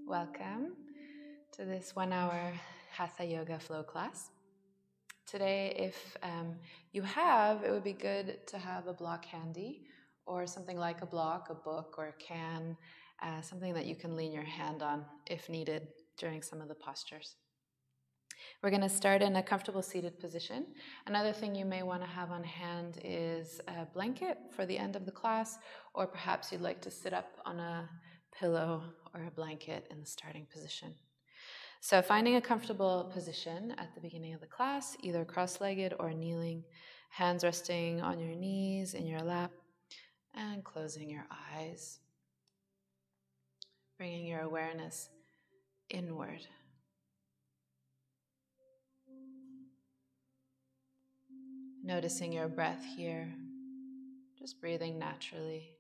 Welcome to this 1-hour hatha yoga flow class. Today, if you have, it would be good to have a block handy or something like a block, a book, or a can, something that you can lean your hand on if needed during some of the postures. We're going to start in a comfortable seated position. Another thing you may want to have on hand is a blanket for the end of the class, or perhaps you'd like to sit up on a pillow or a blanket in the starting position. So finding a comfortable position at the beginning of the class, either cross-legged or kneeling, hands resting on your knees, in your lap, and closing your eyes. Bringing your awareness inward. Noticing your breath here, just breathing naturally,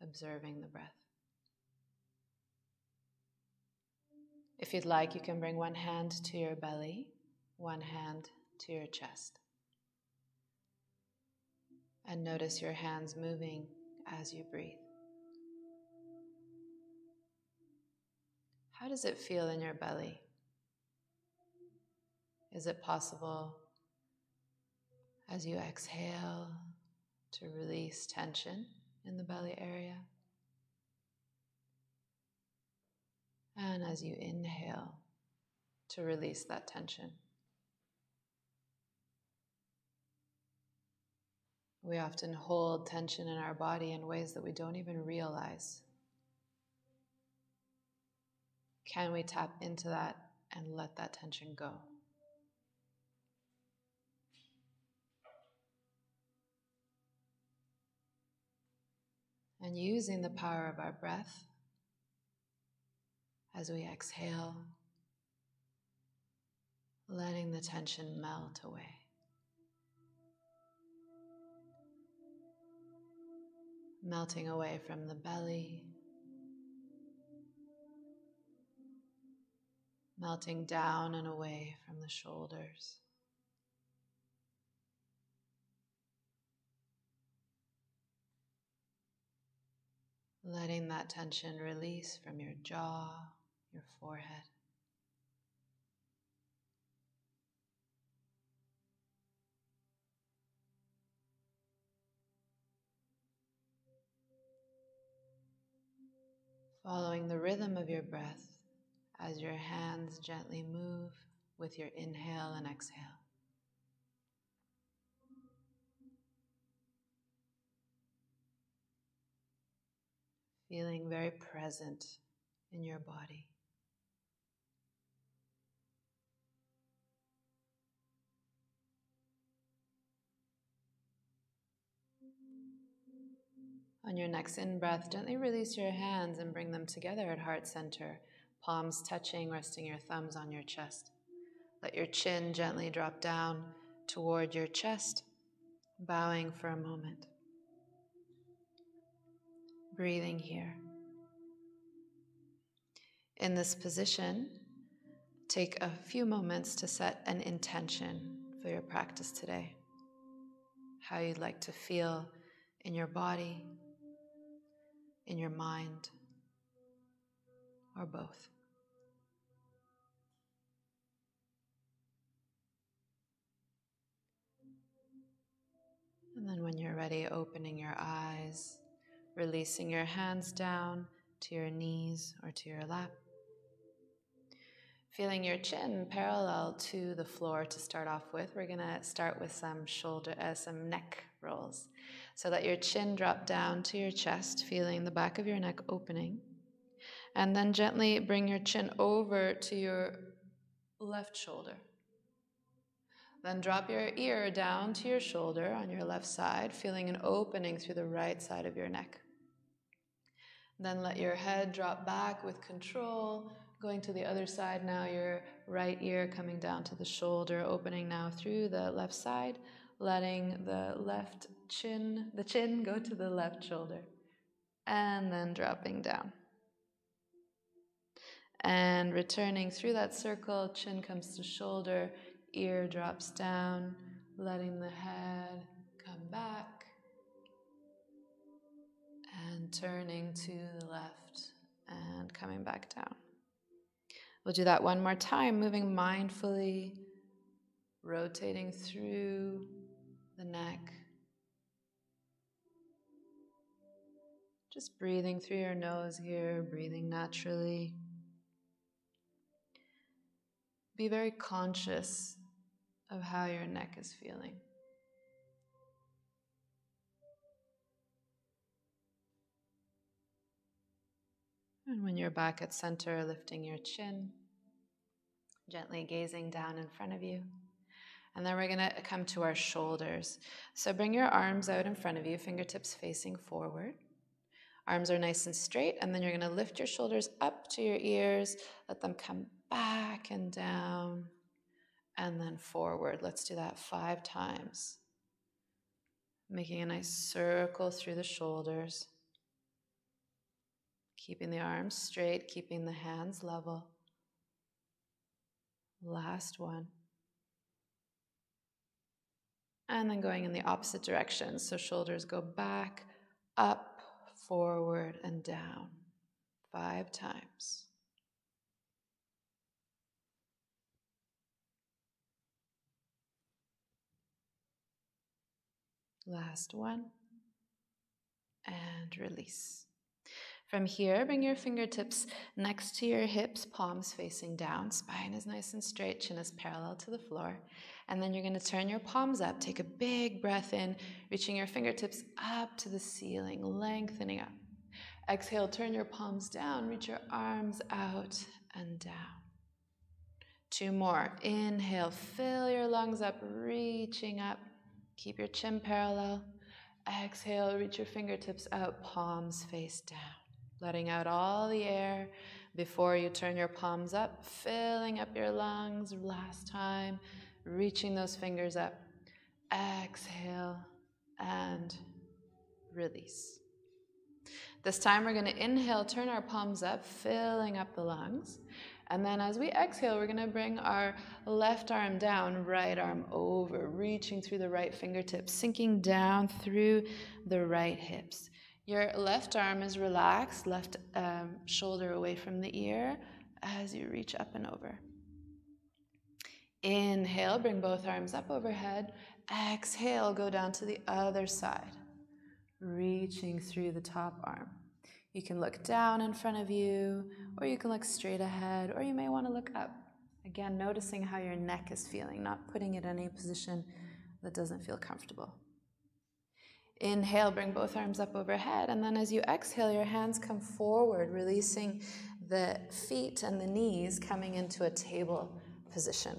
observing the breath. If you'd like, you can bring one hand to your belly, one hand to your chest. And notice your hands moving as you breathe. How does it feel in your belly? Is it possible as you exhale to release tension in the belly area? And as you inhale, to release that tension. We often hold tension in our body in ways that we don't even realize. Can we tap into that and let that tension go? And using the power of our breath, as we exhale, letting the tension melt away. Melting away from the belly, melting down and away from the shoulders. Letting that tension release from your jaw, your forehead. Following the rhythm of your breath as your hands gently move with your inhale and exhale. Feeling very present in your body. On your next in-breath, gently release your hands and bring them together at heart center, palms touching, resting your thumbs on your chest. Let your chin gently drop down toward your chest, bowing for a moment. Breathing here. In this position, take a few moments to set an intention for your practice today. How you'd like to feel in your body, in your mind, or both. And then when you're ready, opening your eyes, releasing your hands down to your knees or to your lap. Feeling your chin parallel to the floor to start off with. We're going to start with some neck rolls. So let your chin drop down to your chest, feeling the back of your neck opening. And then gently bring your chin over to your left shoulder. Then drop your ear down to your shoulder on your left side, feeling an opening through the right side of your neck. Then let your head drop back with control, going to the other side now, your right ear coming down to the shoulder, opening now through the left side, letting the chin go to the left shoulder, and then dropping down. And returning through that circle, chin comes to shoulder, ear drops down, letting the head come back, and turning to the left and coming back down. We'll do that one more time, moving mindfully, rotating through the neck. Just breathing through your nose here, breathing naturally. Be very conscious of how your neck is feeling. And when you're back at center, lifting your chin, gently gazing down in front of you. And then we're going to come to our shoulders. So bring your arms out in front of you, fingertips facing forward. Arms are nice and straight, and then you're going to lift your shoulders up to your ears, let them come back and down, and then forward. Let's do that 5 times. Making a nice circle through the shoulders. Keeping the arms straight, keeping the hands level. Last one. And then going in the opposite direction. So shoulders go back, up, forward, and down. 5 times. Last one. And release. From here, bring your fingertips next to your hips, palms facing down. Spine is nice and straight, chin is parallel to the floor. And then you're going to turn your palms up. Take a big breath in, reaching your fingertips up to the ceiling, lengthening up. Exhale, turn your palms down, reach your arms out and down. 2 more. Inhale, fill your lungs up, reaching up. Keep your chin parallel. Exhale, reach your fingertips out, palms face down. Letting out all the air before you turn your palms up, filling up your lungs. Last time, reaching those fingers up. Exhale and release. This time we're going to inhale, turn our palms up, filling up the lungs. And then as we exhale, we're going to bring our left arm down, right arm over, reaching through the right fingertips, sinking down through the right hips. Your left arm is relaxed, left shoulder away from the ear as you reach up and over. Inhale, bring both arms up overhead. Exhale, go down to the other side, reaching through the top arm. You can look down in front of you, or you can look straight ahead, or you may want to look up. Again, noticing how your neck is feeling, not putting it in a position that doesn't feel comfortable. Inhale, bring both arms up overhead, and then as you exhale, your hands come forward, releasing the feet and the knees, coming into a table position.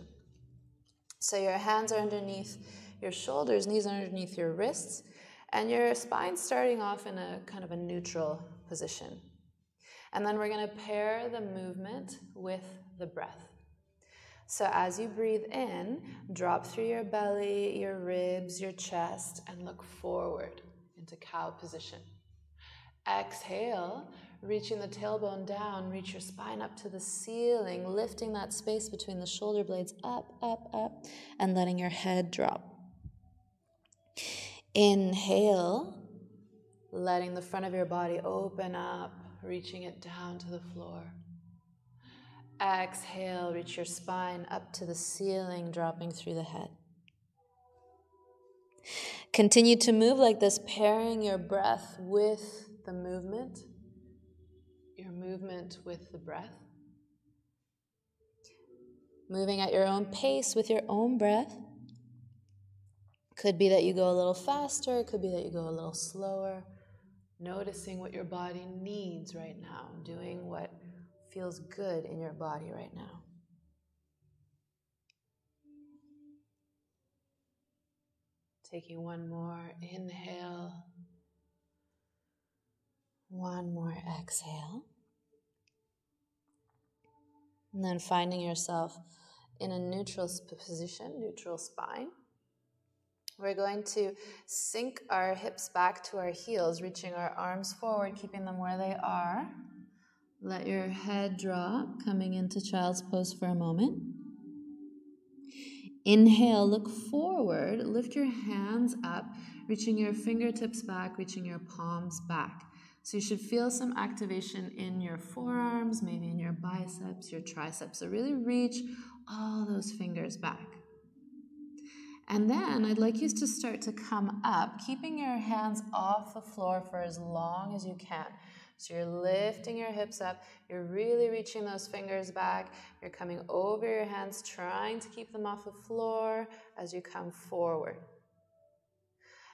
So your hands are underneath your shoulders, knees are underneath your wrists, and your spine starting off in a kind of a neutral position. And then we're going to pair the movement with the breath. So as you breathe in, drop through your belly, your ribs, your chest, and look forward into cow position. Exhale, reaching the tailbone down, reach your spine up to the ceiling, lifting that space between the shoulder blades up, up, up, and letting your head drop. Inhale, letting the front of your body open up, reaching it down to the floor. Exhale, reach your spine up to the ceiling, dropping through the head. Continue to move like this, pairing your breath with the movement, your movement with the breath. Moving at your own pace with your own breath. Could be that you go a little faster, it could be that you go a little slower. Noticing what your body needs right now, doing what feels good in your body right now. Taking one more inhale, one more exhale. And then finding yourself in a neutral position, neutral spine. We're going to sink our hips back to our heels, reaching our arms forward, keeping them where they are. Let your head drop, coming into child's pose for a moment. Inhale, look forward, lift your hands up, reaching your fingertips back, reaching your palms back. So you should feel some activation in your forearms, maybe in your biceps, your triceps. So really reach all those fingers back. And then I'd like you to start to come up, keeping your hands off the floor for as long as you can. So you're lifting your hips up, you're really reaching those fingers back, you're coming over your hands, trying to keep them off the floor as you come forward.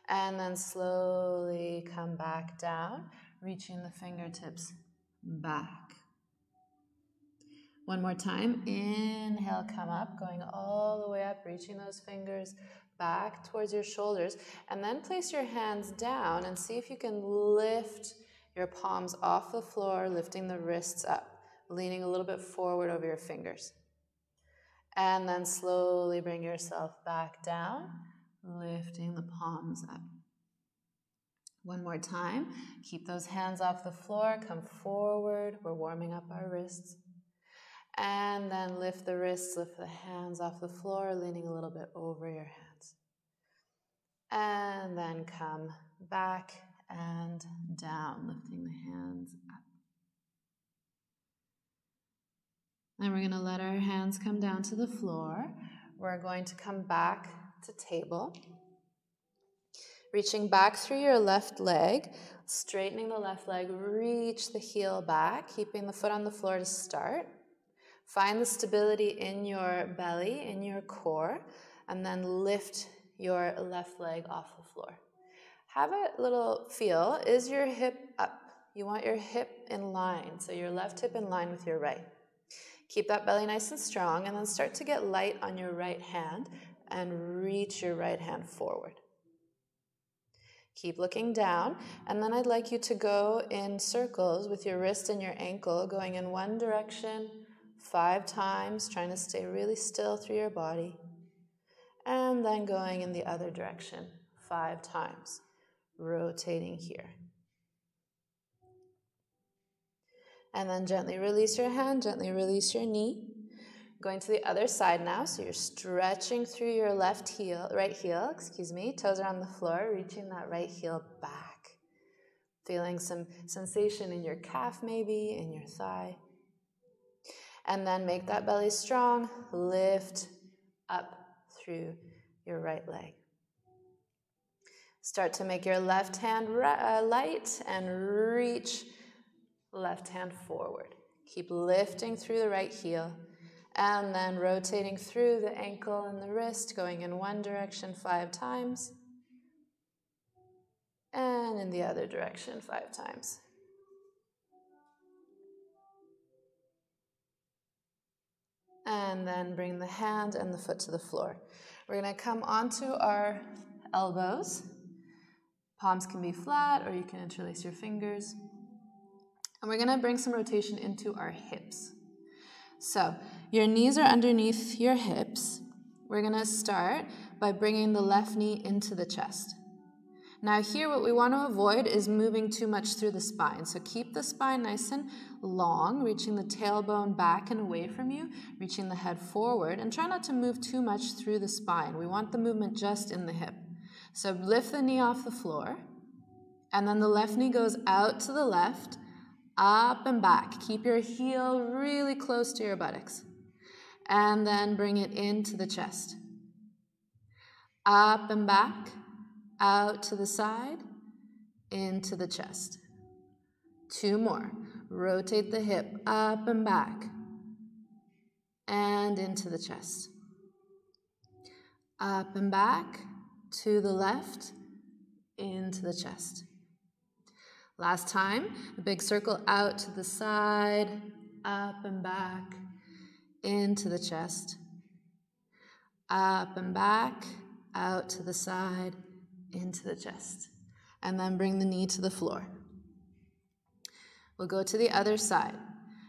And then slowly come back down, reaching the fingertips back. One more time, inhale, come up, going all the way up, reaching those fingers back towards your shoulders, and then place your hands down and see if you can lift your palms off the floor, lifting the wrists up, leaning a little bit forward over your fingers. And then slowly bring yourself back down, lifting the palms up. One more time, keep those hands off the floor, come forward, we're warming up our wrists. And then lift the wrists, lift the hands off the floor, leaning a little bit over your hands. And then come back and down, lifting the hands up. And we're going to let our hands come down to the floor. We're going to come back to table. Reaching back through your left leg, straightening the left leg, reach the heel back, keeping the foot on the floor to start. Find the stability in your belly, in your core, and then lift your left leg off the floor. Have a little feel. Is your hip up? You want your hip in line, so your left hip in line with your right. Keep that belly nice and strong, and then start to get light on your right hand and reach your right hand forward. Keep looking down, and then I'd like you to go in circles with your wrist and your ankle, going in one direction 5 times, trying to stay really still through your body, and then going in the other direction 5 times, rotating here. And then gently release your hand, gently release your knee. Going to the other side now, so you're stretching through your right heel, toes are on the floor, reaching that right heel back. Feeling some sensation in your calf maybe, in your thigh. And then make that belly strong, lift up through your right leg. Start to make your left hand light and reach left hand forward. Keep lifting through the right heel. And then rotating through the ankle and the wrist, going in one direction 5 times. And in the other direction 5 times. And then bring the hand and the foot to the floor. We're going to come onto our elbows. Palms can be flat, or you can interlace your fingers. And we're going to bring some rotation into our hips. So your knees are underneath your hips. We're going to start by bringing the left knee into the chest. Now here what we want to avoid is moving too much through the spine. So keep the spine nice and long, reaching the tailbone back and away from you, reaching the head forward, and try not to move too much through the spine. We want the movement just in the hip. So lift the knee off the floor, and then the left knee goes out to the left, up and back. Keep your heel really close to your buttocks. And then bring it into the chest. Up and back, out to the side, into the chest. 2 more. Rotate the hip up and back, and into the chest. Up and back, to the left, into the chest. Last time, a big circle out to the side, up and back, into the chest. Up and back, out to the side, into the chest. And then bring the knee to the floor. We'll go to the other side.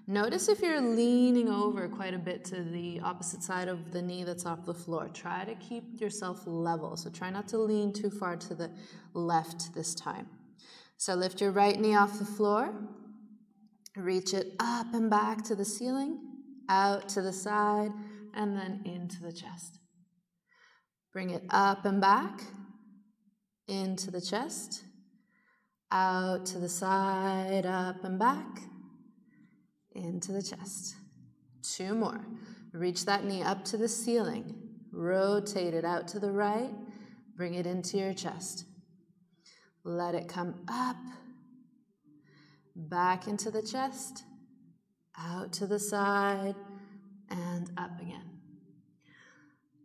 Notice if you're leaning over quite a bit to the opposite side of the knee that's off the floor. Try to keep yourself level. So try not to lean too far to the left this time. So lift your right knee off the floor, reach it up and back to the ceiling, out to the side, and then into the chest. Bring it up and back, into the chest, out to the side, up and back, into the chest. 2 more. Reach that knee up to the ceiling. Rotate it out to the right. Bring it into your chest. Let it come up, back into the chest, out to the side, and up again.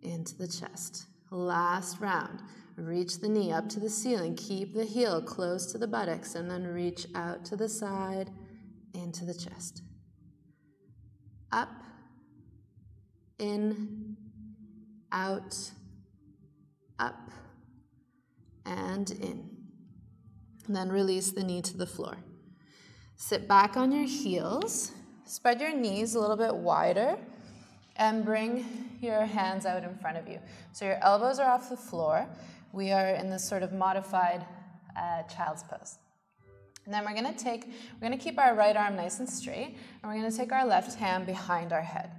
Into the chest. Last round. Reach the knee up to the ceiling. Keep the heel close to the buttocks, and then reach out to the side, into the chest. Up, in, out, up, and in. And then release the knee to the floor. Sit back on your heels. Spread your knees a little bit wider and bring your hands out in front of you. So your elbows are off the floor. We are in this sort of modified child's pose. And then we're gonna keep our right arm nice and straight, and we're gonna take our left hand behind our head,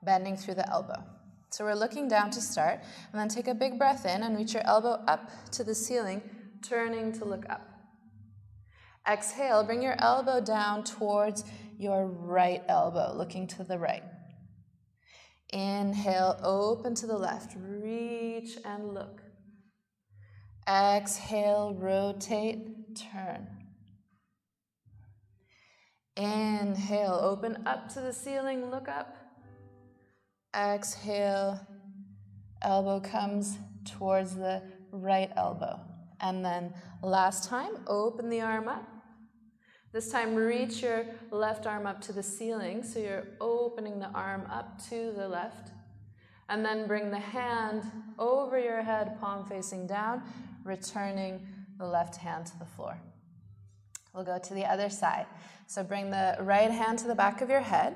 bending through the elbow. So we're looking down to start, and then take a big breath in and reach your elbow up to the ceiling, turning to look up. Exhale, bring your elbow down towards your right elbow, looking to the right. Inhale, open to the left, reach and look. Exhale, rotate, turn. Inhale, open up to the ceiling, look up. Exhale, elbow comes towards the right elbow. And then last time, open the arm up. This time, reach your left arm up to the ceiling, so you're opening the arm up to the left. And then bring the hand over your head, palm facing down, returning the left hand to the floor. We'll go to the other side. So bring the right hand to the back of your head.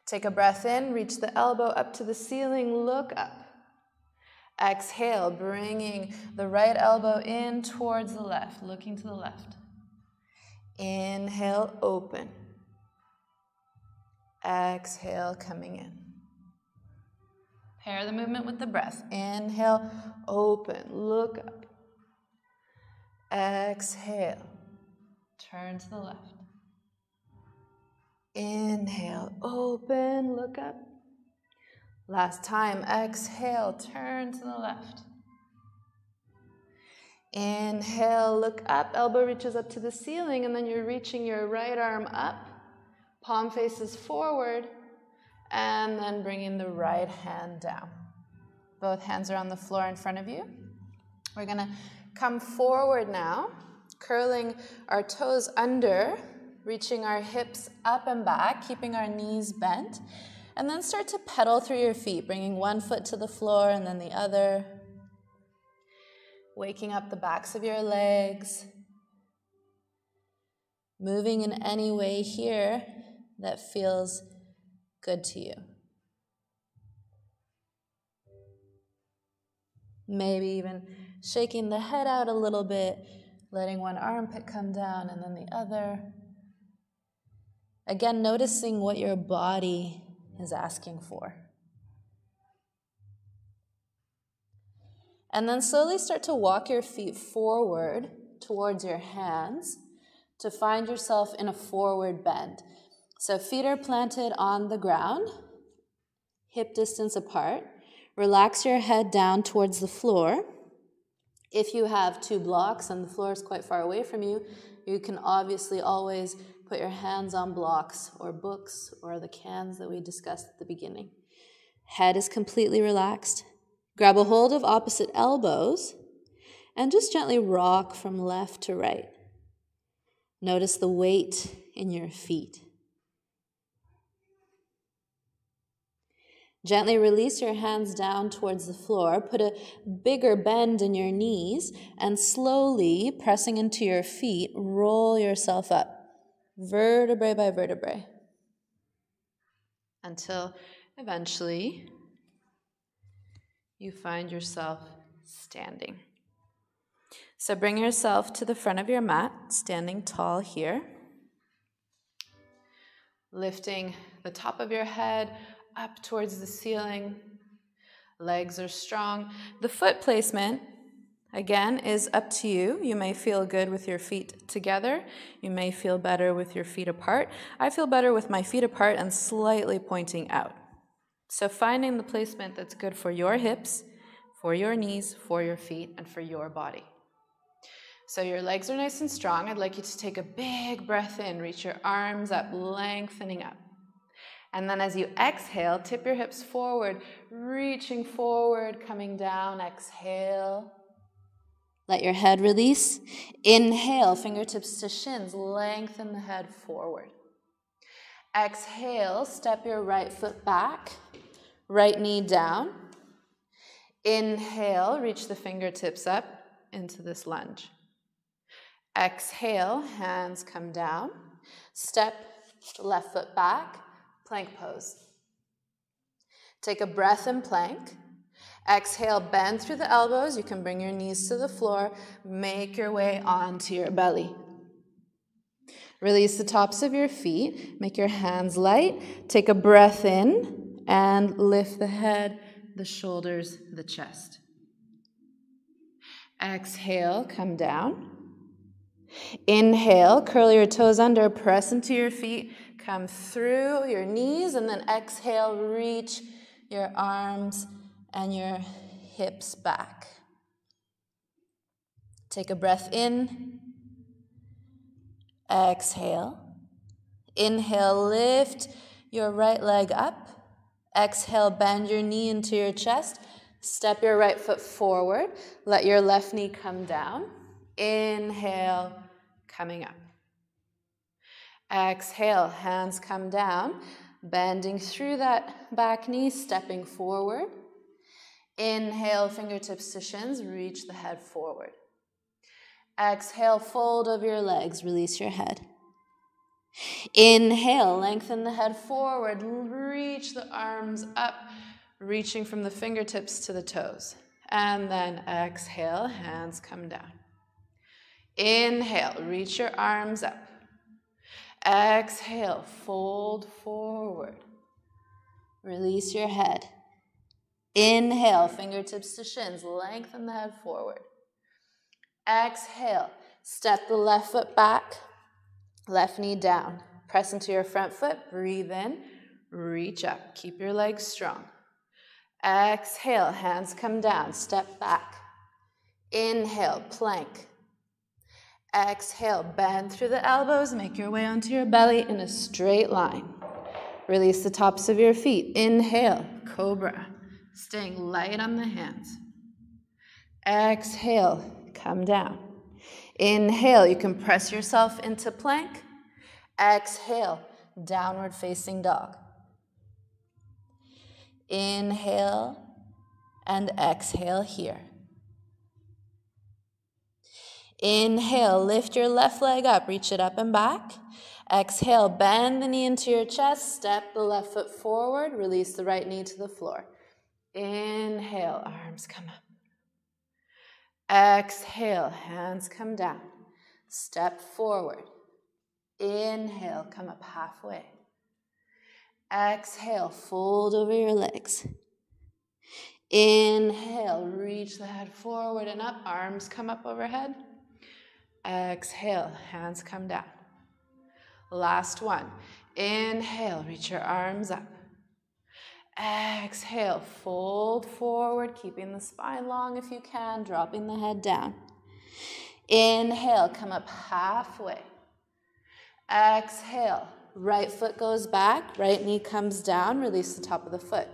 Take a breath in, reach the elbow up to the ceiling, look up. Exhale, bringing the right elbow in towards the left, looking to the left. Inhale, open. Exhale, coming in. Pair the movement with the breath. Inhale, open, look up. Exhale, turn to the left. Inhale, open, look up. Last time, exhale, turn to the left. Inhale, look up, elbow reaches up to the ceiling, and then you're reaching your right arm up, palm faces forward, and then bringing the right hand down. Both hands are on the floor in front of you. We're gonna come forward now, curling our toes under, reaching our hips up and back, keeping our knees bent, and then start to pedal through your feet, bringing one foot to the floor and then the other, waking up the backs of your legs, moving in any way here that feels good to you. Maybe even shaking the head out a little bit, letting one armpit come down and then the other. Again, noticing what your body is asking for. And then slowly start to walk your feet forward towards your hands to find yourself in a forward bend. So feet are planted on the ground, hip distance apart. Relax your head down towards the floor. If you have 2 blocks and the floor is quite far away from you, you can obviously always put your hands on blocks or books or the cans that we discussed at the beginning. Head is completely relaxed. Grab a hold of opposite elbows and just gently rock from left to right. Notice the weight in your feet. Gently release your hands down towards the floor. Put a bigger bend in your knees and slowly, pressing into your feet, roll yourself up, vertebrae by vertebrae, until eventually you find yourself standing. So bring yourself to the front of your mat, standing tall here. Lifting the top of your head up towards the ceiling. Legs are strong. The foot placement again, is up to you. You may feel good with your feet together. You may feel better with your feet apart. I feel better with my feet apart and slightly pointing out. So finding the placement that's good for your hips, for your knees, for your feet, and for your body. So your legs are nice and strong. I'd like you to take a big breath in. Reach your arms up, lengthening up. And then as you exhale, tip your hips forward, reaching forward, coming down. Exhale. Let your head release. Inhale, fingertips to shins. Lengthen the head forward. Exhale, step your right foot back, right knee down. Inhale, reach the fingertips up into this lunge. Exhale, hands come down. Step left foot back, plank pose. Take a breath in plank. Exhale, bend through the elbows. You can bring your knees to the floor. Make your way onto your belly. Release the tops of your feet. Make your hands light. Take a breath in and lift the head, the shoulders, the chest. Exhale, come down. Inhale, curl your toes under, press into your feet, come through your knees, and then exhale, reach your arms and your hips back. Take a breath in. Exhale. Inhale, lift your right leg up. Exhale, bend your knee into your chest. Step your right foot forward. Let your left knee come down. Inhale, coming up. Exhale, hands come down. Bending through that back knee, stepping forward. Inhale, fingertips to shins. Reach the head forward. Exhale, fold over your legs. Release your head. Inhale, lengthen the head forward. Reach the arms up, reaching from the fingertips to the toes. And then exhale, hands come down. Inhale, reach your arms up. Exhale, fold forward. Release your head. Inhale, fingertips to shins. Lengthen the head forward. Exhale, step the left foot back, left knee down. Press into your front foot. Breathe in. Reach up. Keep your legs strong. Exhale, hands come down. Step back. Inhale, plank. Exhale, bend through the elbows. Make your way onto your belly in a straight line. Release the tops of your feet. Inhale, cobra. Staying light on the hands. Exhale, come down. Inhale, you can press yourself into plank. Exhale, downward facing dog. Inhale and exhale here. Inhale, lift your left leg up, reach it up and back. Exhale, bend the knee into your chest, step the left foot forward, release the right knee to the floor. Inhale, arms come up. Exhale, hands come down. Step forward. Inhale, come up halfway. Exhale, fold over your legs. Inhale, reach the head forward and up, arms come up overhead. Exhale, hands come down. Last one. Inhale, reach your arms up. Exhale, fold forward, keeping the spine long if you can, dropping the head down. Inhale, come up halfway. Exhale, right foot goes back, right knee comes down, release the top of the foot.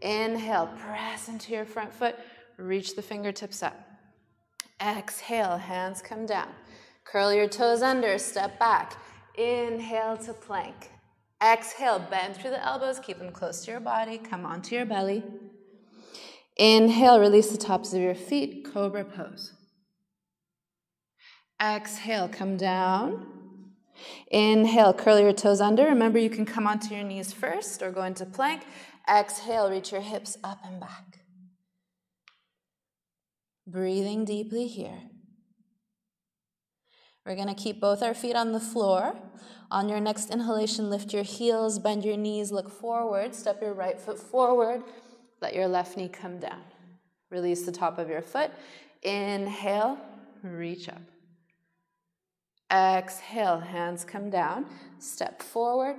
Inhale, press into your front foot, reach the fingertips up. Exhale, hands come down. Curl your toes under, step back. Inhale to plank. Exhale, bend through the elbows, keep them close to your body, come onto your belly. Inhale, release the tops of your feet, cobra pose. Exhale, come down. Inhale, curl your toes under. Remember, you can come onto your knees first or go into plank. Exhale, reach your hips up and back. Breathing deeply here. We're going to keep both our feet on the floor. On your next inhalation, lift your heels, bend your knees, look forward, step your right foot forward, let your left knee come down. Release the top of your foot. Inhale, reach up. Exhale, hands come down. Step forward.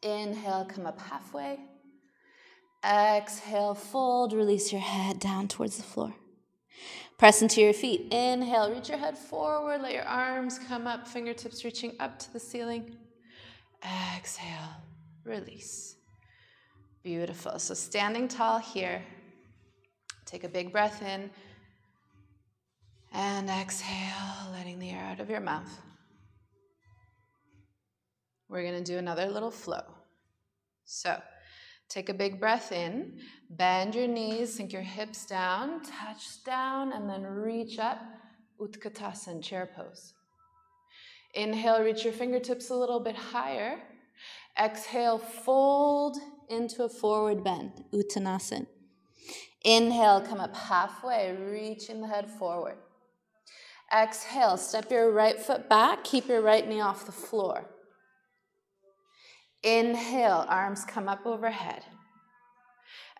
Inhale, come up halfway. Exhale, fold. Release your head down towards the floor. Press into your feet. Inhale, reach your head forward. Let your arms come up, fingertips reaching up to the ceiling. Exhale, release. Beautiful. So standing tall here. Take a big breath in. And exhale, letting the air out of your mouth. We're going to do another little flow. So, take a big breath in. Bend your knees, sink your hips down, touch down, and then reach up. Utkatasan, chair pose. Inhale, reach your fingertips a little bit higher. Exhale, fold into a forward bend, Utkatasan. Inhale, come up halfway, reaching the head forward. Exhale, step your right foot back, keep your right knee off the floor. Inhale, arms come up overhead.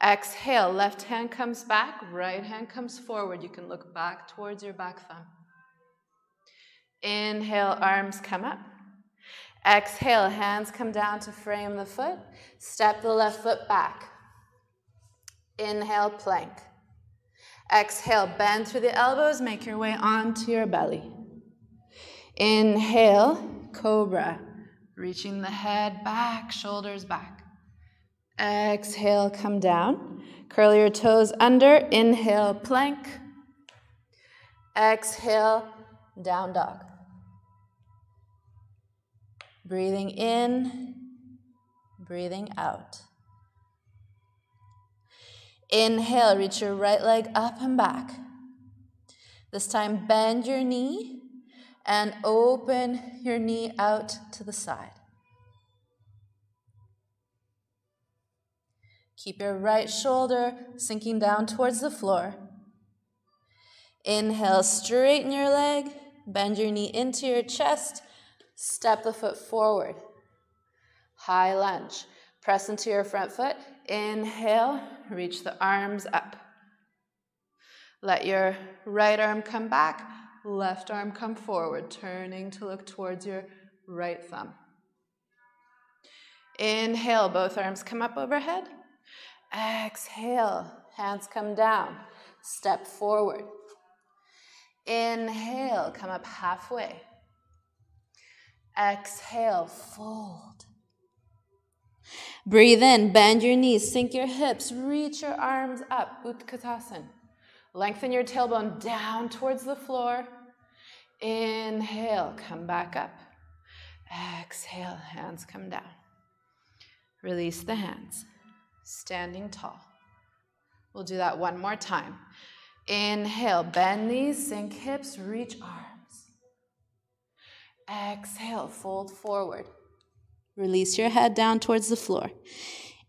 Exhale, left hand comes back, right hand comes forward. You can look back towards your back thumb. Inhale, arms come up. Exhale, hands come down to frame the foot. Step the left foot back. Inhale, plank. Exhale, bend through the elbows, make your way onto your belly. Inhale, cobra, reaching the head back, shoulders back. Exhale, come down. Curl your toes under. Inhale, plank. Exhale, down dog. Breathing in, breathing out. Inhale, reach your right leg up and back. This time, bend your knee and open your knee out to the side. Keep your right shoulder sinking down towards the floor. Inhale, straighten your leg, bend your knee into your chest, step the foot forward. High lunge. Press into your front foot. Inhale, reach the arms up. Let your right arm come back, left arm come forward, turning to look towards your right thumb. Inhale, both arms come up overhead. Exhale, hands come down, step forward. Inhale, come up halfway. Exhale, fold. Breathe in, bend your knees, sink your hips, reach your arms up, Utkatasan. Lengthen your tailbone down towards the floor. Inhale, come back up. Exhale, hands come down. Release the hands, standing tall. We'll do that one more time. Inhale, bend knees, sink hips, reach arms. Exhale, fold forward. Release your head down towards the floor.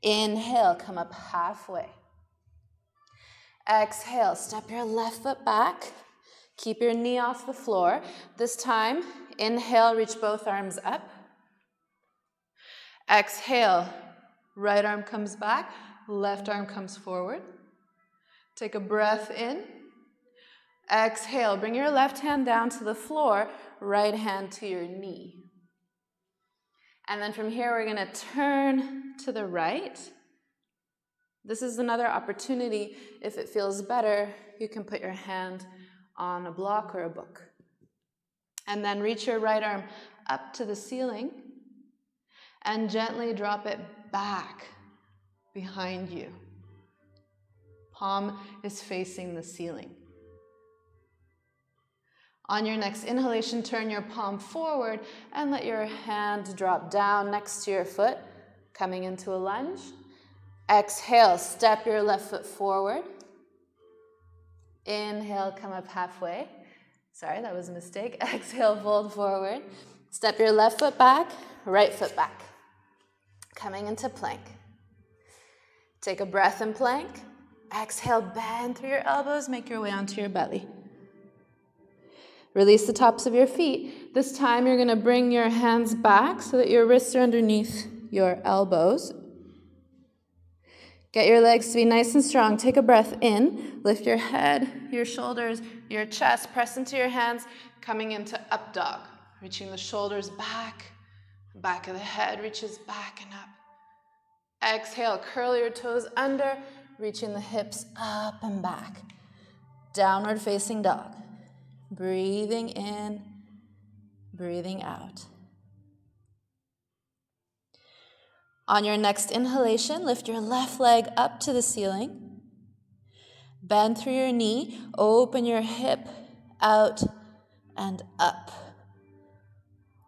Inhale, come up halfway. Exhale, step your left foot back. Keep your knee off the floor. This time, inhale, reach both arms up. Exhale, right arm comes back, left arm comes forward. Take a breath in. Exhale, bring your left hand down to the floor, right hand to your knee. And then from here, we're going to turn to the right. This is another opportunity. If it feels better, you can put your hand on a block or a book. And then reach your right arm up to the ceiling and gently drop it back behind you. Palm is facing the ceiling. On your next inhalation, turn your palm forward and let your hand drop down next to your foot, coming into a lunge. Exhale, step your left foot forward. Inhale, come up halfway. Sorry, that was a mistake. Exhale, fold forward. Step your left foot back, right foot back. Coming into plank. Take a breath in plank. Exhale, bend through your elbows, make your way onto your belly. Release the tops of your feet. This time you're going to bring your hands back so that your wrists are underneath your elbows. Get your legs to be nice and strong. Take a breath in. Lift your head, your shoulders, your chest. Press into your hands, coming into up dog. Reaching the shoulders back. Back of the head reaches back and up. Exhale, curl your toes under, reaching the hips up and back. Downward facing dog. Breathing in, breathing out. On your next inhalation, lift your left leg up to the ceiling. Bend through your knee, open your hip out and up.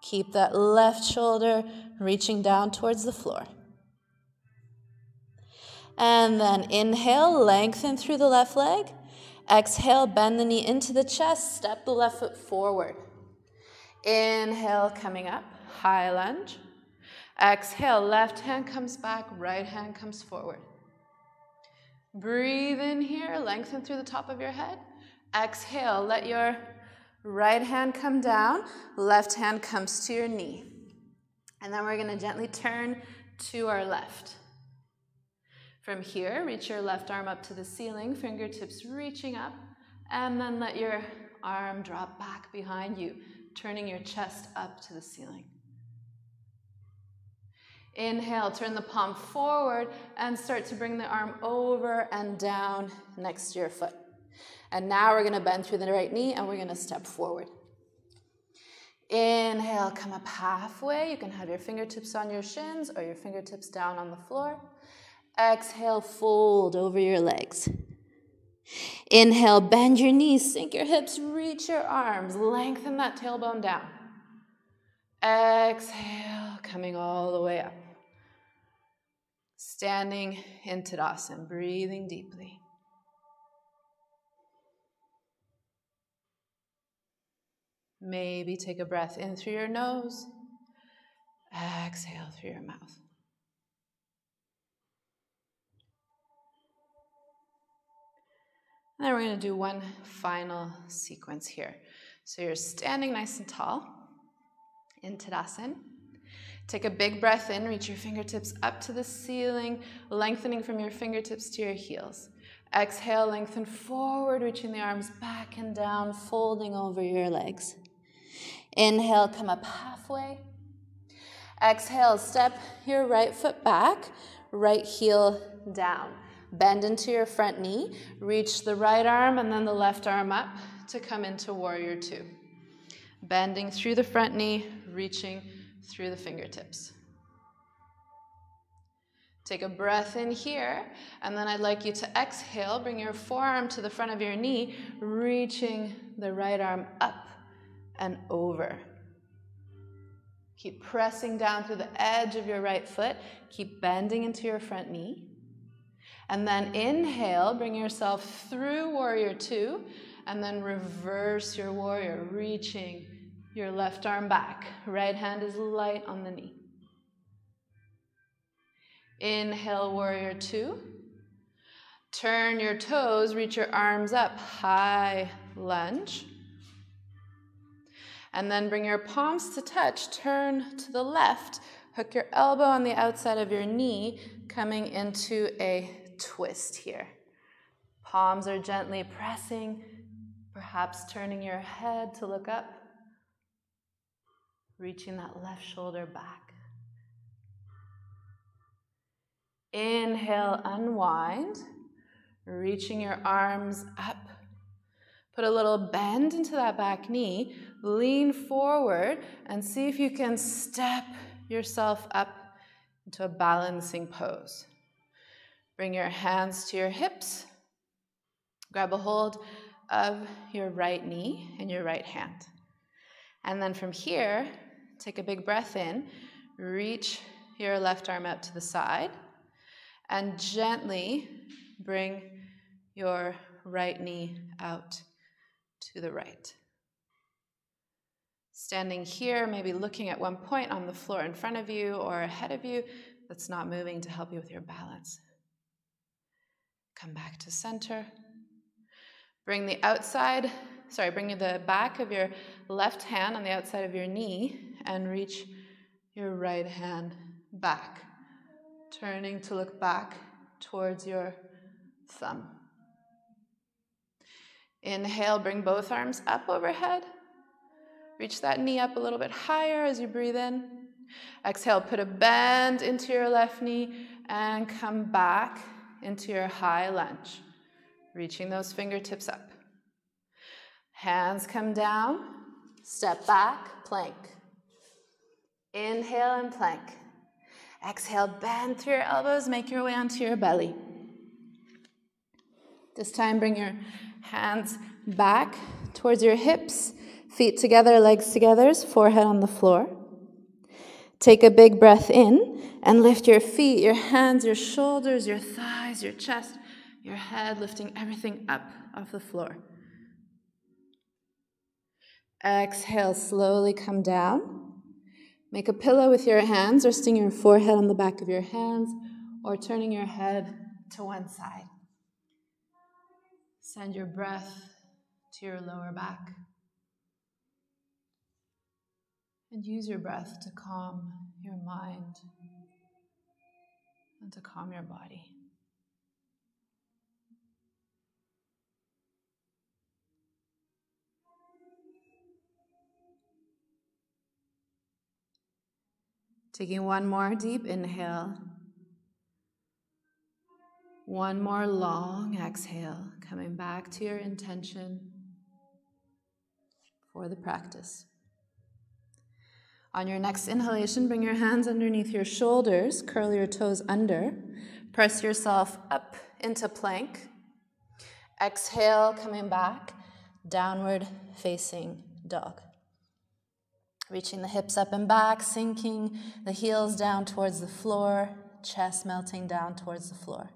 Keep that left shoulder reaching down towards the floor. And then inhale, lengthen through the left leg. Exhale, bend the knee into the chest, step the left foot forward. Inhale, coming up, high lunge. Exhale, left hand comes back, right hand comes forward. Breathe in here, lengthen through the top of your head. Exhale, let your right hand come down, left hand comes to your knee. And then we're going to gently turn to our left. From here, reach your left arm up to the ceiling, fingertips reaching up, and then let your arm drop back behind you, turning your chest up to the ceiling. Inhale, turn the palm forward and start to bring the arm over and down next to your foot. And now we're going to bend through the right knee and we're going to step forward. Inhale, come up halfway. You can have your fingertips on your shins or your fingertips down on the floor. Exhale, fold over your legs. Inhale, bend your knees, sink your hips, reach your arms, lengthen that tailbone down. Exhale, coming all the way up. Standing in Tadasana, breathing deeply. Maybe take a breath in through your nose. Exhale through your mouth. And then we're going to do one final sequence here. So you're standing nice and tall in Tadasana. Take a big breath in, reach your fingertips up to the ceiling, lengthening from your fingertips to your heels. Exhale, lengthen forward, reaching the arms back and down, folding over your legs. Inhale, come up halfway. Exhale, step your right foot back, right heel down. Bend into your front knee, reach the right arm and then the left arm up to come into warrior two. Bending through the front knee, reaching through the fingertips. Take a breath in here, and then I'd like you to exhale, bring your forearm to the front of your knee, reaching the right arm up and over. Keep pressing down through the edge of your right foot, keep bending into your front knee. And then inhale, bring yourself through warrior two, and then reverse your warrior, reaching your left arm back. Right hand is light on the knee. Inhale, warrior two. Turn your toes, reach your arms up, high lunge. And then bring your palms to touch, turn to the left, hook your elbow on the outside of your knee, coming into a twist here. Palms are gently pressing, perhaps turning your head to look up, reaching that left shoulder back. Inhale, unwind, reaching your arms up. Put a little bend into that back knee, lean forward, and see if you can step yourself up into a balancing pose. Bring your hands to your hips. Grab a hold of your right knee and your right hand. And then from here, take a big breath in, reach your left arm out to the side, and gently bring your right knee out to the right. Standing here, maybe looking at one point on the floor in front of you or ahead of you that's not moving to help you with your balance. Come back to center. Bring the back of your left hand on the outside of your knee and reach your right hand back. Turning to look back towards your thumb. Inhale, bring both arms up overhead. Reach that knee up a little bit higher as you breathe in. Exhale, put a bend into your left knee and come back into your high lunge, reaching those fingertips up. Hands come down, step back, plank. Inhale and plank. Exhale, bend through your elbows, make your way onto your belly. This time, bring your hands back towards your hips, feet together, legs together, forehead on the floor. Take a big breath in and lift your feet, your hands, your shoulders, your thighs, your chest, your head, lifting everything up off the floor. Exhale, slowly come down. Make a pillow with your hands, resting your forehead on the back of your hands, or turning your head to one side. Send your breath to your lower back. And use your breath to calm your mind and to calm your body. Taking one more deep inhale. One more long exhale, coming back to your intention for the practice. On your next inhalation, bring your hands underneath your shoulders, curl your toes under, press yourself up into plank. Exhale, coming back, downward facing dog. Reaching the hips up and back, sinking the heels down towards the floor, chest melting down towards the floor.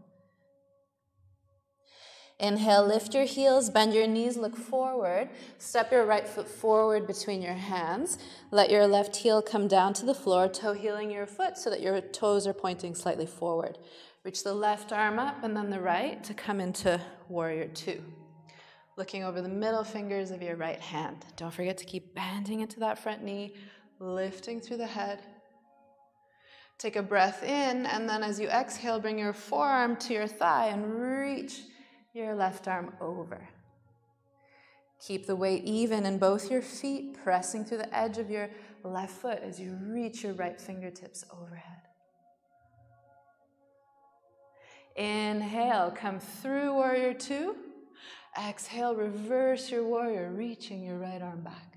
Inhale, lift your heels, bend your knees, look forward. Step your right foot forward between your hands. Let your left heel come down to the floor, toe heeling your foot so that your toes are pointing slightly forward. Reach the left arm up and then the right to come into Warrior Two. Looking over the middle fingers of your right hand. Don't forget to keep bending into that front knee, lifting through the head. Take a breath in, and then as you exhale, bring your forearm to your thigh and reach your left arm over. Keep the weight even in both your feet, pressing through the edge of your left foot as you reach your right fingertips overhead. Inhale, come through Warrior Two. Exhale, reverse your warrior, reaching your right arm back.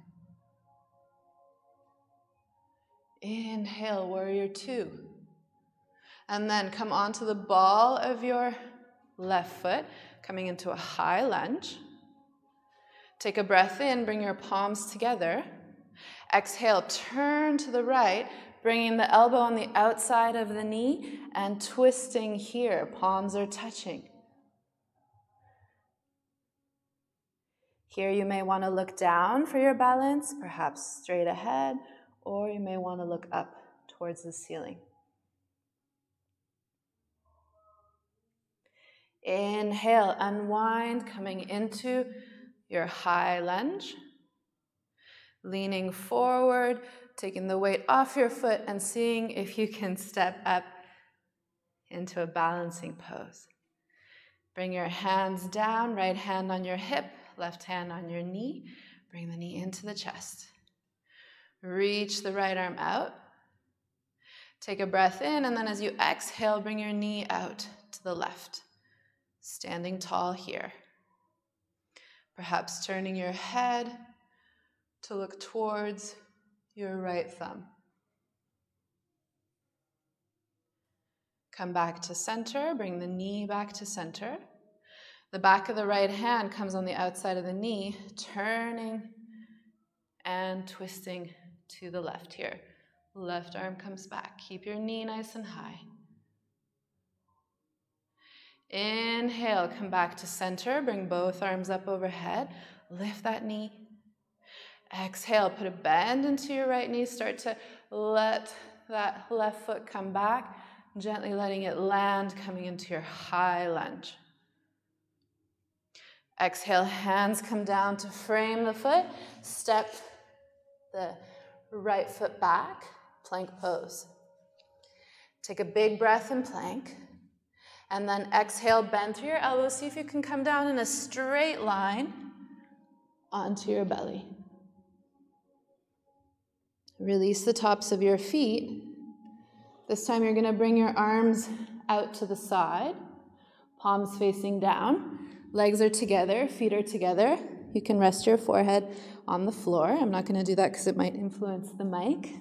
Inhale, Warrior Two. And then come onto the ball of your left foot, coming into a high lunge. Take a breath in, bring your palms together. Exhale, turn to the right, bringing the elbow on the outside of the knee and twisting here. Palms are touching. Here you may want to look down for your balance, perhaps straight ahead, or you may want to look up towards the ceiling. Inhale, unwind, coming into your high lunge. Leaning forward, taking the weight off your foot and seeing if you can step up into a balancing pose. Bring your hands down, right hand on your hip, left hand on your knee. Bring the knee into the chest. Reach the right arm out. Take a breath in, and then as you exhale, bring your knee out to the left. Standing tall here. Perhaps turning your head to look towards your right thumb. Come back to center, bring the knee back to center. The back of the right hand comes on the outside of the knee, turning and twisting to the left here. Left arm comes back. Keep your knee nice and high. Inhale, come back to center. Bring both arms up overhead. Lift that knee. Exhale, put a bend into your right knee. Start to let that left foot come back, gently letting it land, coming into your high lunge. Exhale, hands come down to frame the foot. Step the right foot back, plank pose. Take a big breath in plank. And then exhale, bend through your elbows. See if you can come down in a straight line onto your belly. Release the tops of your feet. This time you're going to bring your arms out to the side, palms facing down. Legs are together, feet are together. You can rest your forehead on the floor. I'm not going to do that because it might influence the mic.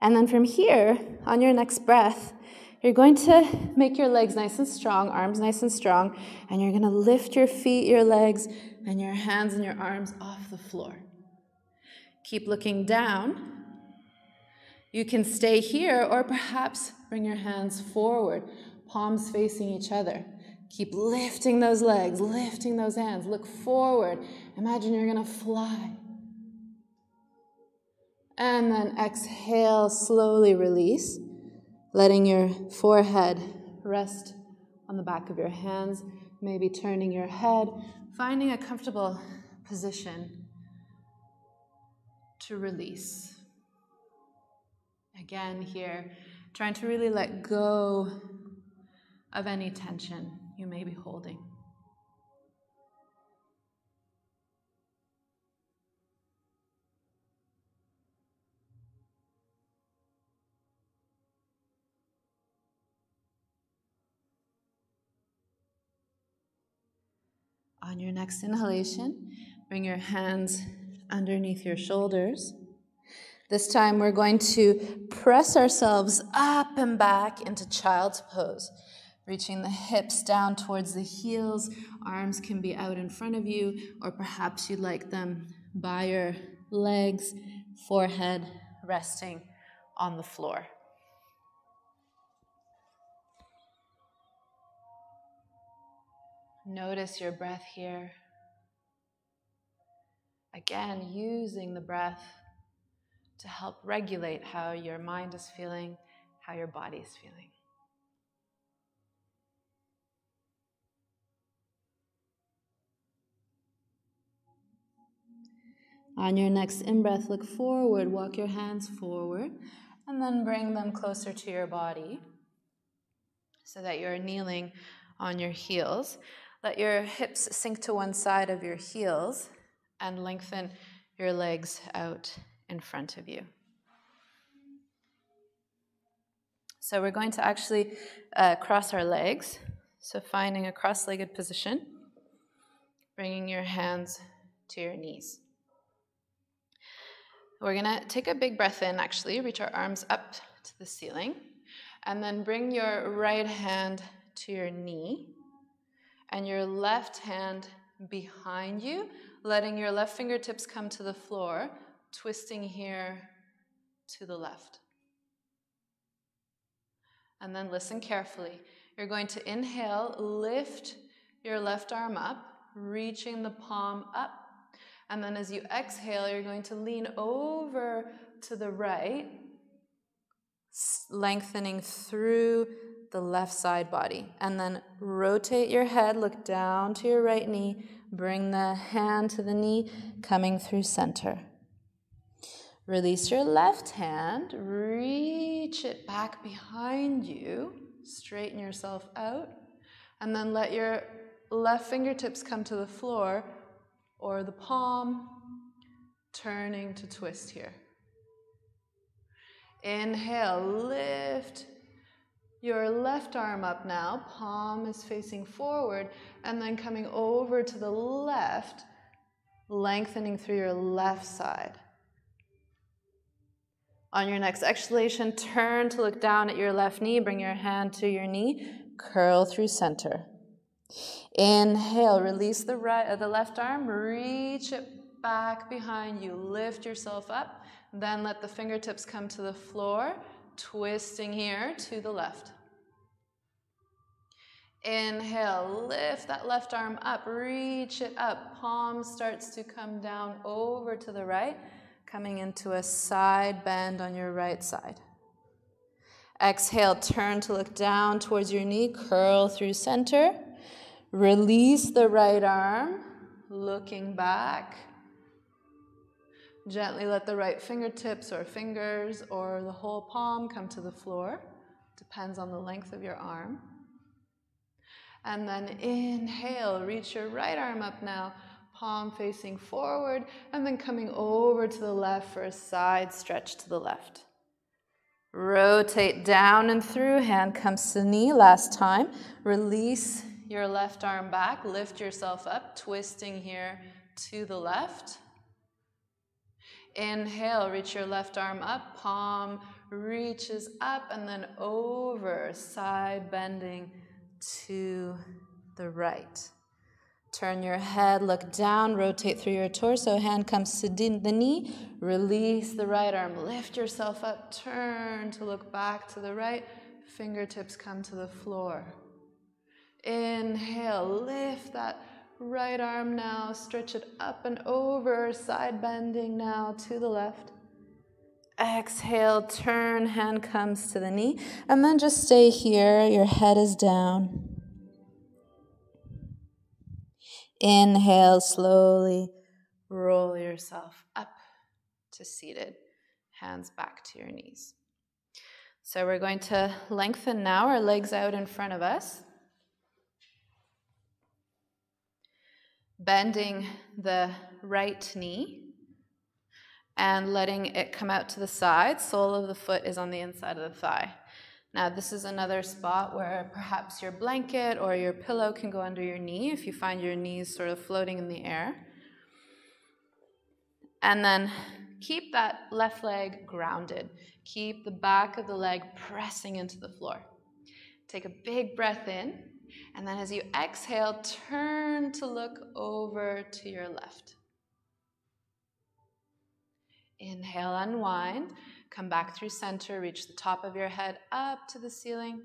And then from here, on your next breath, you're going to make your legs nice and strong, arms nice and strong, and you're going to lift your feet, your legs, and your hands and your arms off the floor. Keep looking down. You can stay here or perhaps bring your hands forward, palms facing each other. Keep lifting those legs, lifting those hands. Look forward. Imagine you're going to fly. And then exhale, slowly release, letting your forehead rest on the back of your hands, maybe turning your head, finding a comfortable position to release. Again here, trying to really let go of any tension you may be holding. On your next inhalation, bring your hands underneath your shoulders. This time we're going to press ourselves up and back into child's pose, reaching the hips down towards the heels. Arms can be out in front of you, or perhaps you'd like them by your legs, forehead resting on the floor. Notice your breath here. Again, using the breath to help regulate how your mind is feeling, how your body is feeling. On your next in-breath, look forward, walk your hands forward, and then bring them closer to your body so that you're kneeling on your heels. Let your hips sink to one side of your heels and lengthen your legs out in front of you. So we're going to actually cross our legs. So finding a cross-legged position, bringing your hands to your knees. We're going to take a big breath in, actually, reach our arms up to the ceiling, and then bring your right hand to your knee and your left hand behind you, letting your left fingertips come to the floor, twisting here to the left. And then listen carefully. You're going to inhale, lift your left arm up, reaching the palm up. And then as you exhale, you're going to lean over to the right, lengthening through the left side body. And then rotate your head, look down to your right knee, bring the hand to the knee, coming through center. Release your left hand, reach it back behind you, straighten yourself out, and then let your left fingertips come to the floor or the palm, turning to twist here. Inhale, lift your left arm up now, palm is facing forward, and then coming over to the left, lengthening through your left side. On your next exhalation, turn to look down at your left knee, bring your hand to your knee, curl through center. Inhale, release the left arm, reach it back behind you, lift yourself up, then let the fingertips come to the floor, twisting here to the left. Inhale, lift that left arm up, reach it up, palm starts to come down over to the right, coming into a side bend on your right side. Exhale, turn to look down towards your knee, curl through center. Release the right arm, looking back. Gently let the right fingertips or fingers or the whole palm come to the floor. Depends on the length of your arm. And then inhale, reach your right arm up now, palm facing forward, and then coming over to the left for a side stretch to the left. Rotate down and through, hand comes to knee last time. Release your left arm back, lift yourself up, twisting here to the left. Inhale, reach your left arm up, palm reaches up and then over, side bending to the right. Turn your head, look down, rotate through your torso, hand comes to the knee, release the right arm, lift yourself up, turn to look back to the right, fingertips come to the floor. Inhale, lift that right arm now, stretch it up and over, side bending now to the left. Exhale, turn, hand comes to the knee, and then just stay here, your head is down. Inhale, slowly roll yourself up to seated, hands back to your knees. So we're going to lengthen now, our legs out in front of us. Bending the right knee and letting it come out to the side. Sole of the foot is on the inside of the thigh. Now this is another spot where perhaps your blanket or your pillow can go under your knee if you find your knees sort of floating in the air. And then keep that left leg grounded. Keep the back of the leg pressing into the floor. Take a big breath in, and then as you exhale, turn to look over to your left. Inhale, unwind. Come back through center, reach the top of your head up to the ceiling.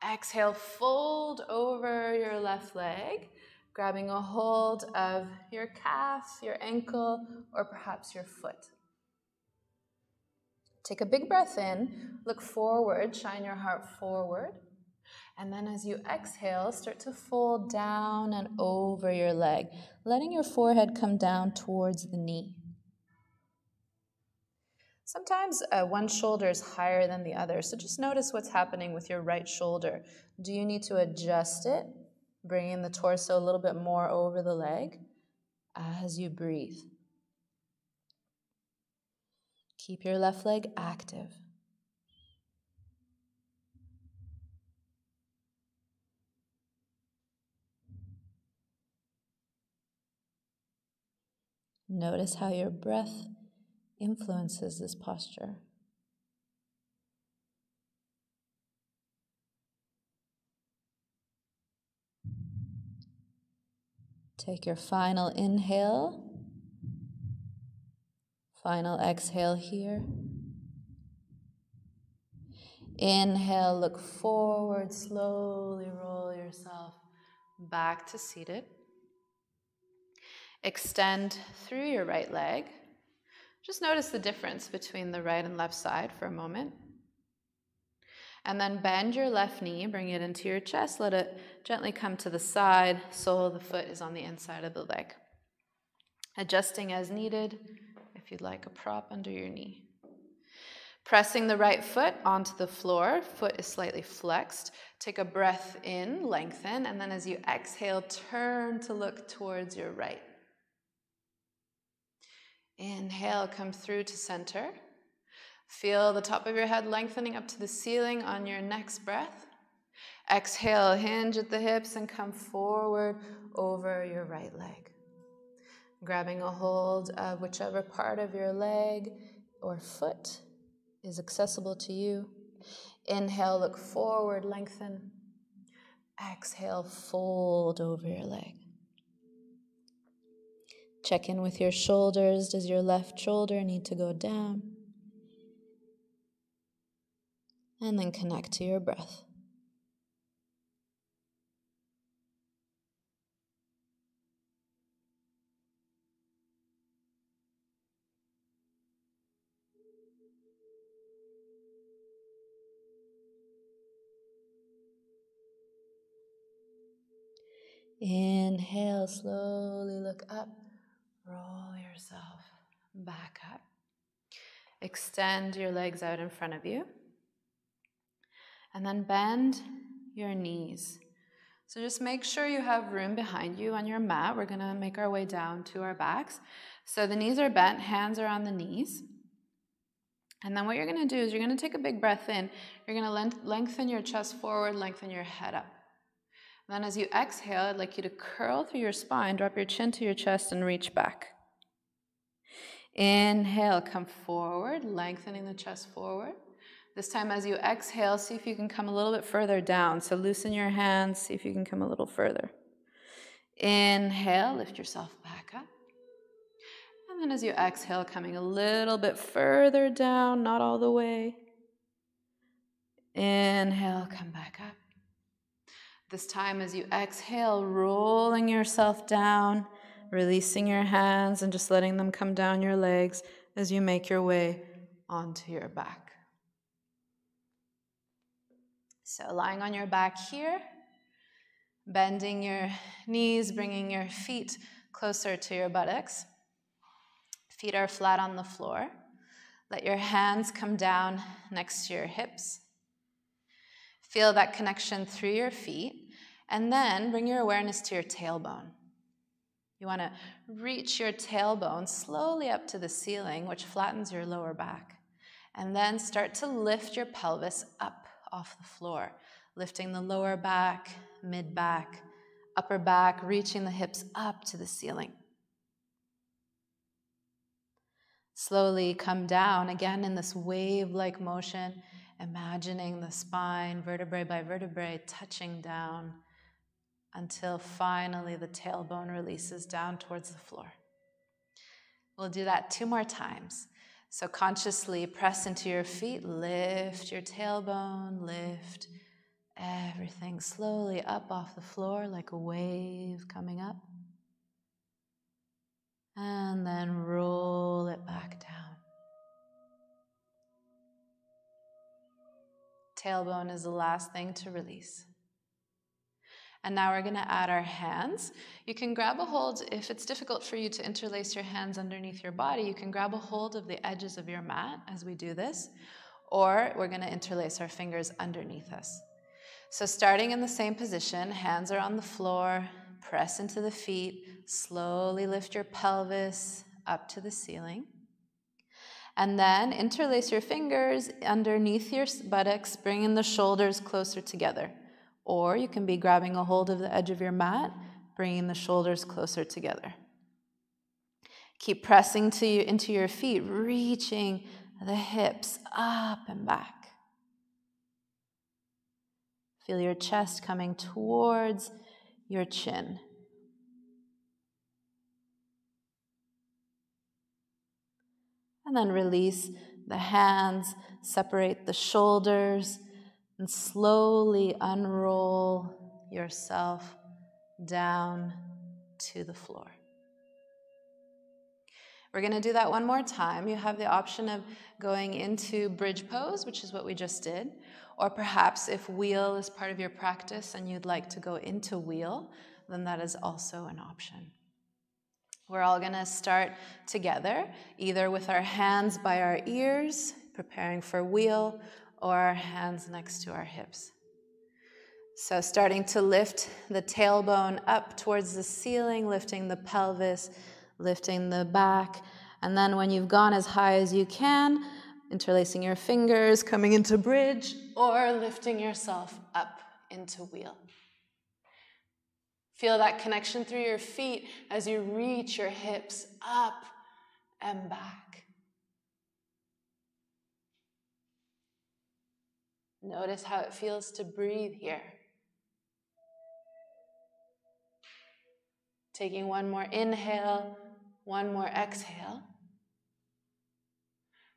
Exhale, fold over your left leg, grabbing a hold of your calf, your ankle, or perhaps your foot. Take a big breath in, look forward, shine your heart forward. And then as you exhale, start to fold down and over your leg, letting your forehead come down towards the knee. Sometimes one shoulder is higher than the other, so just notice what's happening with your right shoulder. Do you need to adjust it, bringing the torso a little bit more over the leg as you breathe? Keep your left leg active. Notice how your breath influences this posture. Take your final inhale, final exhale here. Inhale, look forward, slowly roll yourself back to seated. Extend through your right leg. Just notice the difference between the right and left side for a moment. And then bend your left knee, bring it into your chest, let it gently come to the side, sole of the foot is on the inside of the leg. Adjusting as needed, if you'd like a prop under your knee. Pressing the right foot onto the floor, foot is slightly flexed. Take a breath in, lengthen, and then as you exhale, turn to look towards your right. Inhale, come through to center. Feel the top of your head lengthening up to the ceiling on your next breath. Exhale, hinge at the hips and come forward over your right leg. Grabbing a hold of whichever part of your leg or foot is accessible to you. Inhale, look forward, lengthen. Exhale, fold over your leg. Check in with your shoulders. Does your left shoulder need to go down? And then connect to your breath. Inhale, slowly look up. Roll yourself back up. Extend your legs out in front of you. And then bend your knees. So just make sure you have room behind you on your mat. We're going to make our way down to our backs. So the knees are bent, hands are on the knees. And then what you're going to do is you're going to take a big breath in. You're going to lengthen your chest forward, lengthen your head up. And then as you exhale, I'd like you to curl through your spine, drop your chin to your chest, and reach back. Inhale, come forward, lengthening the chest forward. This time as you exhale, see if you can come a little bit further down. So loosen your hands, see if you can come a little further. Inhale, lift yourself back up. And then as you exhale, coming a little bit further down, not all the way. Inhale, come back up. This time as you exhale, rolling yourself down, releasing your hands and just letting them come down your legs as you make your way onto your back. So lying on your back here, bending your knees, bringing your feet closer to your buttocks. Feet are flat on the floor. Let your hands come down next to your hips. Feel that connection through your feet, and then bring your awareness to your tailbone. You want to reach your tailbone slowly up to the ceiling, which flattens your lower back. And then start to lift your pelvis up off the floor, lifting the lower back, mid-back, upper back, reaching the hips up to the ceiling. Slowly come down again in this wave-like motion, imagining the spine, vertebrae by vertebrae, touching down until finally the tailbone releases down towards the floor. We'll do that 2 more times. So consciously press into your feet, lift your tailbone, lift everything slowly up off the floor like a wave coming up. And then roll it back down. Tailbone is the last thing to release. And now we're going to add our hands. You can grab a hold, if it's difficult for you to interlace your hands underneath your body, you can grab a hold of the edges of your mat as we do this, or we're going to interlace our fingers underneath us. So starting in the same position, hands are on the floor, press into the feet, slowly lift your pelvis up to the ceiling. And then interlace your fingers underneath your buttocks, bringing the shoulders closer together. Or you can be grabbing a hold of the edge of your mat, bringing the shoulders closer together. Keep pressing into your feet, reaching the hips up and back. Feel your chest coming towards your chin. And then release the hands, separate the shoulders, and slowly unroll yourself down to the floor. We're going to do that 1 more time. You have the option of going into bridge pose, which is what we just did, or perhaps if wheel is part of your practice and you'd like to go into wheel, then that is also an option. We're all going to start together, either with our hands by our ears, preparing for wheel, or our hands next to our hips. So starting to lift the tailbone up towards the ceiling, lifting the pelvis, lifting the back, and then when you've gone as high as you can, interlacing your fingers, coming into bridge, or lifting yourself up into wheel. Feel that connection through your feet as you reach your hips up and back. Notice how it feels to breathe here. Taking 1 more inhale, 1 more exhale.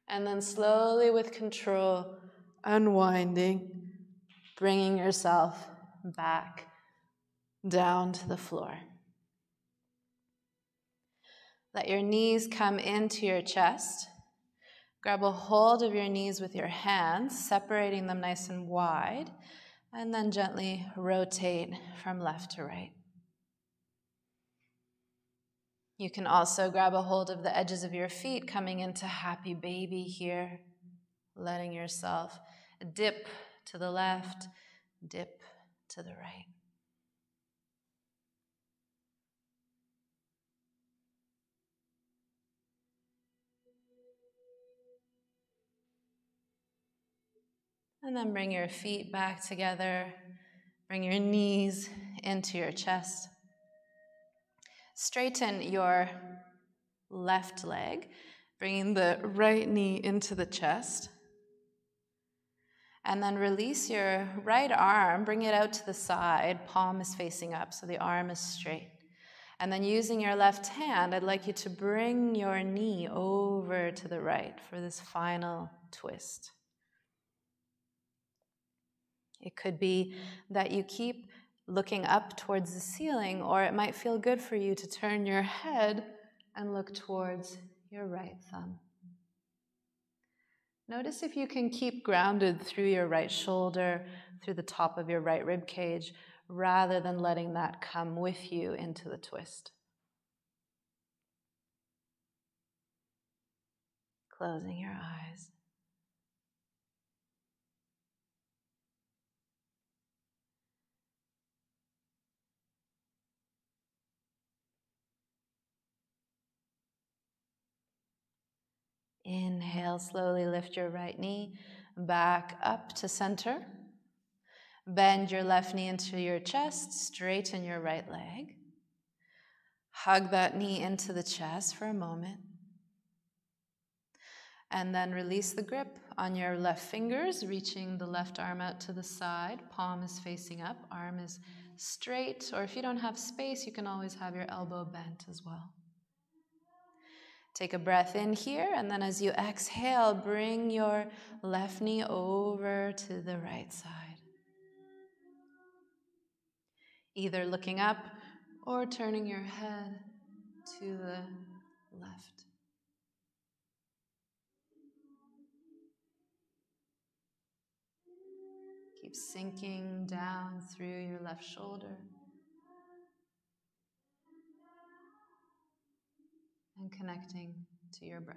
And then slowly with control, unwinding, bringing yourself back down to the floor. Let your knees come into your chest. Grab a hold of your knees with your hands, separating them nice and wide, and then gently rotate from left to right. You can also grab a hold of the edges of your feet, coming into happy baby here, letting yourself dip to the left, dip to the right. And then bring your feet back together. Bring your knees into your chest. Straighten your left leg, bringing the right knee into the chest. And then release your right arm, bring it out to the side, palm is facing up, so the arm is straight. And then using your left hand, I'd like you to bring your knee over to the right for this final twist. It could be that you keep looking up towards the ceiling, or it might feel good for you to turn your head and look towards your right thumb. Notice if you can keep grounded through your right shoulder, through the top of your right rib cage, rather than letting that come with you into the twist. Closing your eyes. Inhale, slowly lift your right knee back up to center. Bend your left knee into your chest, straighten your right leg. Hug that knee into the chest for a moment. And then release the grip on your left fingers, reaching the left arm out to the side. Palm is facing up, arm is straight, or if you don't have space, you can always have your elbow bent as well. Take a breath in here, and then as you exhale, bring your left knee over to the right side. Either looking up or turning your head to the left. Keep sinking down through your left shoulder and connecting to your breath.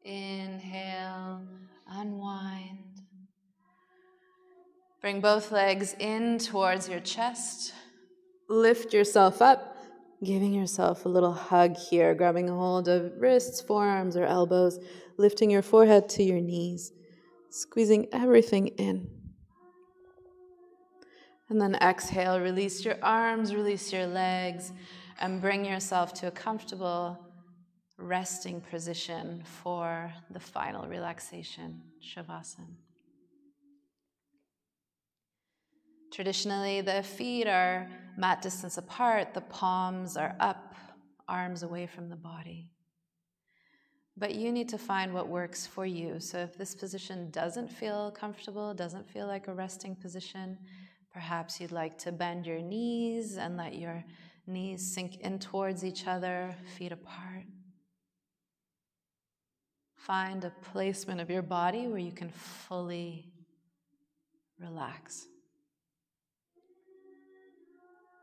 Inhale, unwind. Bring both legs in towards your chest. Lift yourself up, giving yourself a little hug here, grabbing a hold of wrists, forearms, or elbows, lifting your forehead to your knees, squeezing everything in. And then exhale, release your arms, release your legs, and bring yourself to a comfortable resting position for the final relaxation, Shavasana. Traditionally, the feet are mat distance apart, the palms are up, arms away from the body. But you need to find what works for you. So if this position doesn't feel comfortable, doesn't feel like a resting position, perhaps you'd like to bend your knees and let your knees sink in towards each other, feet apart. Find a placement of your body where you can fully relax.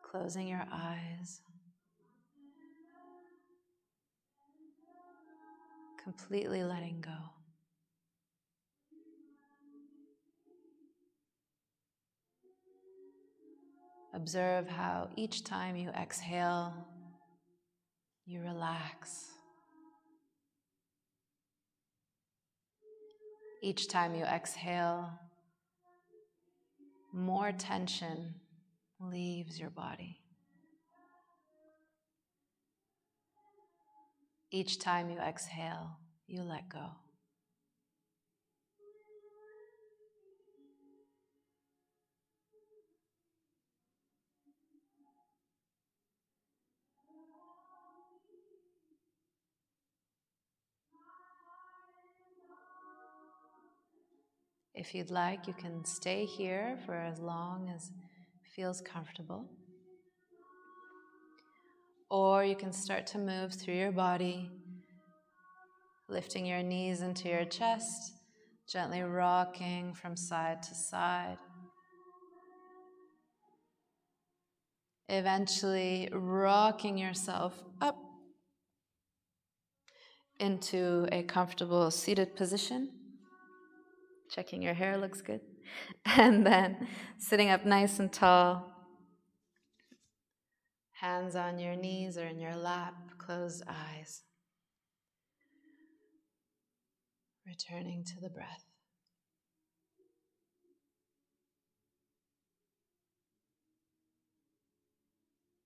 Closing your eyes. Completely letting go. Observe how each time you exhale, you relax. Each time you exhale, more tension leaves your body. Each time you exhale, you let go. If you'd like, you can stay here for as long as feels comfortable. Or you can start to move through your body, lifting your knees into your chest, gently rocking from side to side. Eventually rocking yourself up into a comfortable seated position. Checking your hair looks good. And then sitting up nice and tall, hands on your knees or in your lap, closed eyes. Returning to the breath.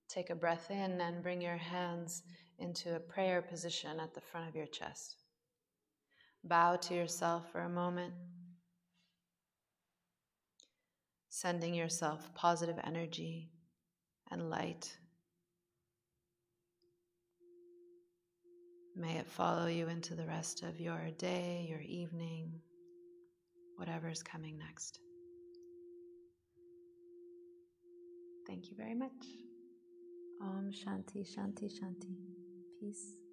Take a breath in and bring your hands into a prayer position at the front of your chest. Bow to yourself for a moment, sending yourself positive energy and light. May it follow you into the rest of your day, your evening, whatever's coming next. Thank you very much. Om Shanti, Shanti, Shanti. Peace.